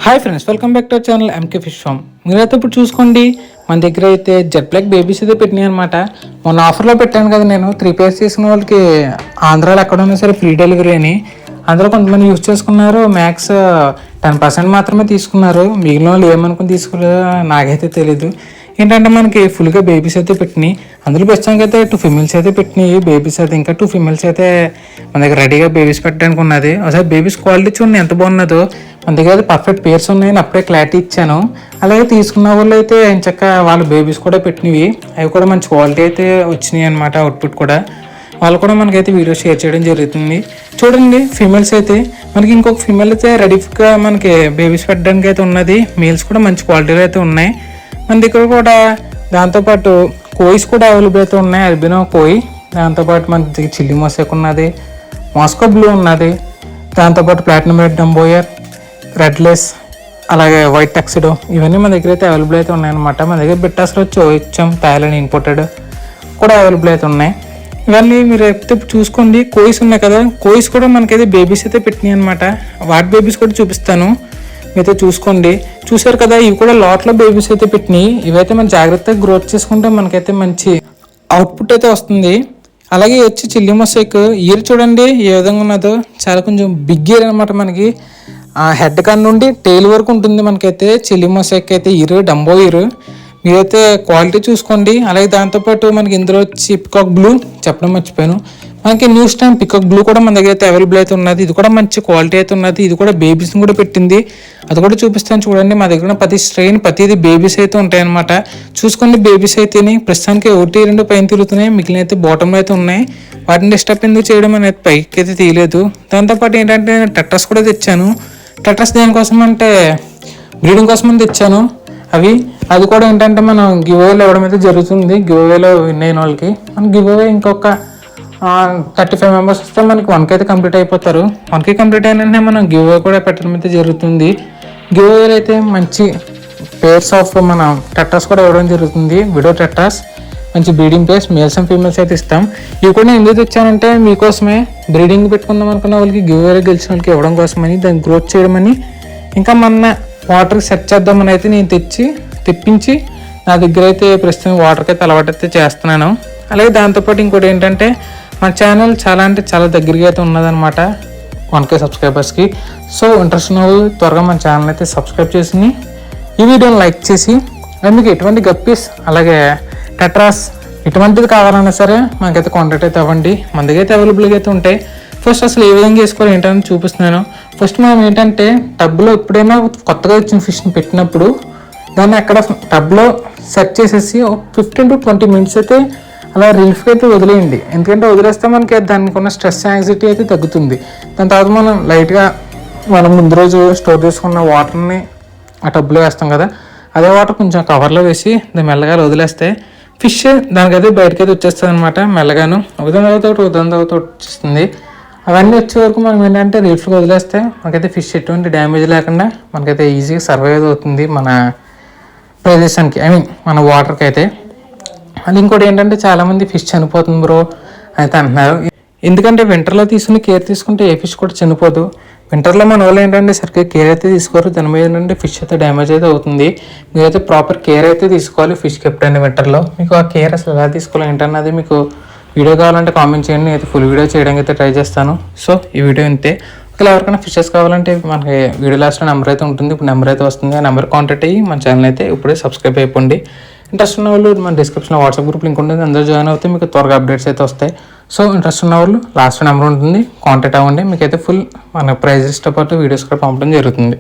Hi friends, welcome back to our channel MK fish farm. మీరైతే ఇప్పుడు చూసుకోండి, మన దగ్గర అయితే జెట్ బ్లాక్ బేబీస్ అయితే పెట్టినాయి అనమాట. మొన్న ఆఫర్లో పెట్టాను కదా నేను 3 pairs తీసుకున్న వాళ్ళకి ఆంధ్రాలో ఎక్కడ ఉన్నా సరే ఫ్రీ డెలివరీ అని. అందులో కొంతమంది యూజ్ చేసుకున్నారు, మ్యాక్స్ 10% మాత్రమే తీసుకున్నారు. మిగిలిన వాళ్ళు ఏమనుకుని తీసుకోలేదో నాకైతే తెలీదు. ఏంటంటే మనకి ఫుల్గా బేబీస్ అయితే పెట్టినాయి. అందులో ప్రస్తుతానికి అయితే 2 females అయితే పెట్టినాయి. బేబీస్ అయితే ఇంకా 2 females అయితే మన దగ్గర రెడీగా బేబీస్ పెట్టడానికి ఉన్నది. ఒకసారి బేబీస్ క్వాలిటీ చూడండి ఎంత బాగున్నదో. మన దగ్గర అయితే పర్ఫెక్ట్ పేర్స్ ఉన్నాయని అప్పుడే క్లారిటీ ఇచ్చాను. అలాగే తీసుకున్న వాళ్ళు అయితే ఎంచక్క వాళ్ళ బేబీస్ కూడా పెట్టినవి, అవి కూడా మంచి క్వాలిటీ అయితే వచ్చినాయి అనమాట. అవుట్పుట్ కూడా వాళ్ళు కూడా మనకైతే వీడియో షేర్ చేయడం జరుగుతుంది. చూడండి ఫీమేల్స్ అయితే మనకి ఇంకొక ఫీమేల్ అయితే రెడీగా మనకి బేబీస్ పెట్టడానికి అయితే ఉన్నది. మేల్స్ కూడా మంచి క్వాలిటీలో అయితే ఉన్నాయి మన దగ్గర కూడా. దాంతోపాటు కోయిస్ కూడా అవైలబుల్ అయితే ఉన్నాయి. అల్బినో కోయి, దాంతోపాటు మన దగ్గర చిల్లీ మొసెక్ ఉన్నది, మాస్కో బ్లూ ఉన్నది, దాంతోపాటు ప్లాటినం రెడ్ డంబోయర్, రెడ్లెస్, అలాగే వైట్ టక్సిడో, ఇవన్నీ మన దగ్గర అయితే అవైలబుల్ అయితే ఉన్నాయన్నమాట. మన దగ్గర బిట్టాస్లో వచ్చి ఓహెచ్ఎం, థాయిలాండ్ ఇంపోర్టెడ్ కూడా అవైలబుల్ అయితే ఉన్నాయి. ఇవన్నీ మీరు ఎప్పుడు చూసుకోండి. కోయిస్ ఉన్నాయి కదా, కోయిస్ కూడా మనకైతే బేబీస్ అయితే పెట్టినాయి అనమాట. వాటి బేబీస్ కూడా చూపిస్తాను, మీరైతే చూసుకోండి. చూసారు కదా, ఇవి కూడా లాట్లో బేబీస్ అయితే పెట్టినాయి. ఇవైతే మనం జాగ్రత్తగా గ్రోత్ చేసుకుంటే మనకైతే మంచి అవుట్పుట్ అయితే వస్తుంది. అలాగే వచ్చి చిల్లీ మొసెక్ ఇయర్ చూడండి ఏ విధంగా ఉన్నదో. చాలా కొంచెం బిగ్ ఇయర్ అనమాట. మనకి హెడ్ కాన్ నుండి టైల్ వరకు ఉంటుంది మనకైతే. చిల్లీ మొసెక్ అయితే ఇయర్, డంబో ఇయర్, మీరైతే క్వాలిటీ చూసుకోండి. అలాగే దాంతోపాటు మనకి ఇందులో వచ్చి పికాక్ బ్లూ చెప్పడం మర్చిపోయాను. మనకి న్యూ స్టాంప్ పికాక్ బ్లూ కూడా మన దగ్గర అయితే అవైలబుల్ అయితే ఉన్నది. ఇది కూడా మంచి క్వాలిటీ అయితే ఉన్నది. ఇది కూడా బేబీస్ని కూడా పెట్టింది, అది కూడా చూపిస్తాను చూడండి. మా దగ్గర ప్రతి స్ట్రెయిన్ ప్రతిది బేబీస్ అయితే ఉంటాయి అనమాట. చూసుకోండి బేబీస్ అయితేనే ప్రస్తుతానికి 1-2 పైన తిరుగుతున్నాయి, మిగిలిన అయితే బాటంలో అయితే ఉన్నాయి. వాటిని డిస్టర్బ్ ఎందుకు చేయడం అనేది పైకి అయితే తీయలేదు. దాంతోపాటు ఏంటంటే నేను టెట్రస్ కూడా తెచ్చాను. టెట్రస్ దేనికోసం అంటే బ్రీడింగ్ కోసం తెచ్చాను అవి. అది కూడా ఏంటంటే మనం గివ్ అవేలో ఇవ్వడం అయితే జరుగుతుంది. గివ్ అవేలో విన్ అయిన వాళ్ళకి మనం గివ్ అవే ఇంకొక 35 మెంబర్స్ వస్తే మనకి 1K అయితే కంప్లీట్ అయిపోతారు. 1K కంప్లీట్ అయిన వెంటనే మనం గివ్ అవే కూడా పెట్టడం అయితే జరుగుతుంది. గివ్ అవేలో అయితే మంచి పేర్స్ ఆఫ్ మన టెట్రస్ కూడా ఇవ్వడం జరుగుతుంది. విడో టెట్రస్, మంచి breeding pairs males and females అయితే ఇస్తాం. ఇవి కూడా నేను ఎందుకు తెచ్చానంటే మీకోసమే, బ్రీడింగ్ పెట్టుకుందాం అనుకున్న వాళ్ళకి గివ్ అవేలో గెలిచిన వాళ్ళకి ఇవ్వడం కోసమని, దాన్ని గ్రోత్ చేయడమని, ఇంకా మన వాటర్కి సెట్ చేద్దామని అయితే నేను తెప్పించి నా దగ్గర అయితే ప్రస్తుతం వాటర్కి అయితే అలవాటు అయితే చేస్తున్నాను. అలాగే దాంతోపాటు ఇంకోటి ఏంటంటే మన ఛానల్ చాలా అంటే చాలా దగ్గరగా అయితే ఉన్నదనమాట 1K సబ్స్క్రైబర్స్కి. సో ఇంట్రెస్ట్ ఉన్న వాళ్ళు త్వరగా మన ఛానల్ అయితే సబ్స్క్రైబ్ చేసి ఈ వీడియోని లైక్ చేసి, మీకు ఎటువంటి గప్పీస్ అలాగే టెట్రాస్ ఎటువంటిది కావాలన్నా సరే మనకైతే కాంటాక్ట్ అయితే అవ్వండి. మన దగ్గర అయితే అవైలబుల్గా అయితే ఉంటాయి. ఫస్ట్ అసలు ఏ విధంగా చేసుకోవాలి ఏంటని చూపిస్తున్నాను. ఫస్ట్ మనం ఏంటంటే టబ్లో ఎప్పుడైనా కొత్తగా వచ్చిన ఫిష్ని పెట్టినప్పుడు దాన్ని అక్కడ టబ్లో సెట్ చేసేసి 15-20 మినిట్స్ అయితే అలా రిలీఫ్గా అయితే వదిలేయండి. ఎందుకంటే వదిలేస్తే మనకి దానికి ఉన్న స్ట్రెస్ యాంగ్జైటీ అయితే తగ్గుతుంది. దాని తర్వాత మనం లైట్గా మనం ముందు రోజు స్టోర్ చేసుకున్న వాటర్ని ఆ టబ్లో వేస్తాం కదా, అదే వాటర్ కొంచెం కవర్లో వేసి దాన్ని మెల్లగా వదిలేస్తే ఫిష్ దానికైతే బయటకైతే వచ్చేస్తుంది అనమాట. మెల్లగాను ఉదయం తర్వాత వచ్చేస్తుంది. అవన్నీ వచ్చే వరకు మనం ఏంటంటే రిలీఫ్గా వదిలేస్తే మనకైతే ఫిష్ ఎటువంటి డ్యామేజ్ లేకుండా మనకైతే ఈజీగా సర్వైవ్ అవుతుంది మన ప్రదేశానికి, మన వాటర్కి అయితే. అది ఇంకోటి ఏంటంటే చాలామంది ఫిష్ చనిపోతుంది బ్రో అయితే అంటున్నారు. ఎందుకంటే వింటర్లో తీసుకుని కేర్ తీసుకుంటే ఏ ఫిష్ కూడా చనిపోదు. వింటర్లో మన వాళ్ళు ఏంటంటే సరిగ్గా కేర్ అయితే తీసుకోరు, దాని మీద ఏంటంటే ఫిష్ అయితే డ్యామేజ్ అయితే అవుతుంది. మీరైతే ప్రాపర్ కేర్ అయితే తీసుకోవాలి ఫిష్కి ఎప్పుడైనా వింటర్లో. మీకు ఆ కేర్ అసలు ఎలా తీసుకోవాలి ఏంటన్నది మీకు వీడియో కావాలంటే కామెంట్ చేయండి, అయితే ఫుల్ వీడియో చేయడానికి అయితే ట్రై చేస్తాను. సో ఈ వీడియో ఇంతే. ఒకవేళ ఎవరికైనా ఫిషెస్ కావాలంటే మనకి వీడియో లాస్ట్లో నెంబర్ అయితే ఉంటుంది, ఇప్పుడు నెంబర్ అయితే వస్తుంది. ఆ నెంబర్ కాంటాక్ట్ అయ్యి మన ఛానల్ అయితే ఇప్పుడే సబ్స్క్రైబ్ అయిపోండి. ఇంట్రెస్ట్ ఉన్న వాళ్ళు మన డిస్క్రిప్షన్లో వాట్సాప్ గ్రూప్ లింక్ ఉంటుంది, అందరూ జాయిన్ అవుతే మీకు త్వరగా అప్డేట్స్ అయితే వస్తాయి. సో ఇంట్రెస్ట్ ఉన్న వాళ్ళు లాస్ట్ నెంబర్ ఉంటుంది, కాంటాక్ట్ అవ్వండి. మీకైతే ఫుల్ మన ప్రైజెస్తో పాటు వీడియోస్ కూడా పంపడం జరుగుతుంది.